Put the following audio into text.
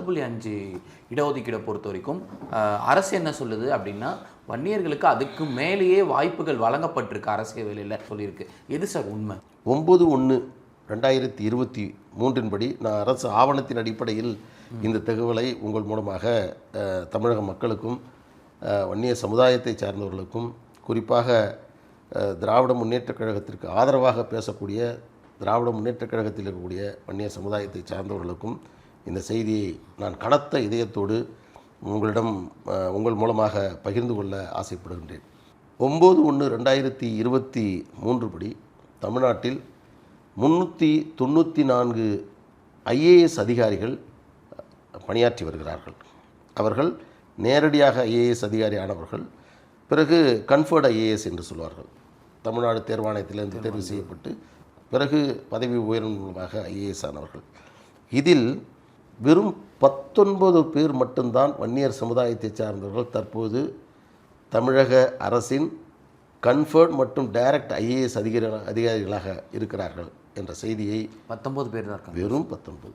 10.5 இடஒதுக்கீடை பொறுத்த வரைக்கும் அரசு என்ன சொல்லுது அப்படின்னா வன்னியர்களுக்கு அதுக்கு மேலேயே வாய்ப்புகள் வழங்கப்பட்டிருக்கு அரசியலில் சொல்லியிருக்கு. எது சார் உண்மை? 9/1/2023 படி நான் அரசு ஆவணத்தின் அடிப்படையில் இந்த தகவலை உங்கள் மூலமாக தமிழக மக்களுக்கும் வன்னிய சமுதாயத்தை சார்ந்தவர்களுக்கும் குறிப்பாக திராவிட முன்னேற்றக் கழகத்திற்கு ஆதரவாக பேசக்கூடிய திராவிட முன்னேற்றக் கழகத்தில் இருக்கக்கூடிய வன்னிய சமுதாயத்தை சார்ந்தவர்களுக்கும் இந்த செய்தியை நான் கனத்த இதயத்தோடு உங்கள் மூலமாக பகிர்ந்து கொள்ள ஆசைப்படுகின்றேன். 9/1/2023 படி தமிழ்நாட்டில் 394 IAS அதிகாரிகள் பணியாற்றி வருகிறார்கள். அவர்கள் நேரடியாக IAS அதிகாரி ஆனவர்கள், பிறகு கன்ஃபர்ட் IAS என்று சொல்வார்கள். தமிழ்நாடு தேர்வாணையத்திலிருந்து தேர்வு செய்யப்பட்டு பிறகு பதவி உயர்வு மூலமாக IAS ஆனவர்கள். இதில் வெறும் 19 பேர் மட்டும்தான் வன்னியர் சமுதாயத்தை சார்ந்தவர்கள் தற்போது தமிழக அரசின் கன்ஃபர்ட் மற்றும் டைரக்ட் IAS அதிகாரிகளாக இருக்கிறார்கள் என்ற செய்தியை 19 பேர் தான், வெறும் 19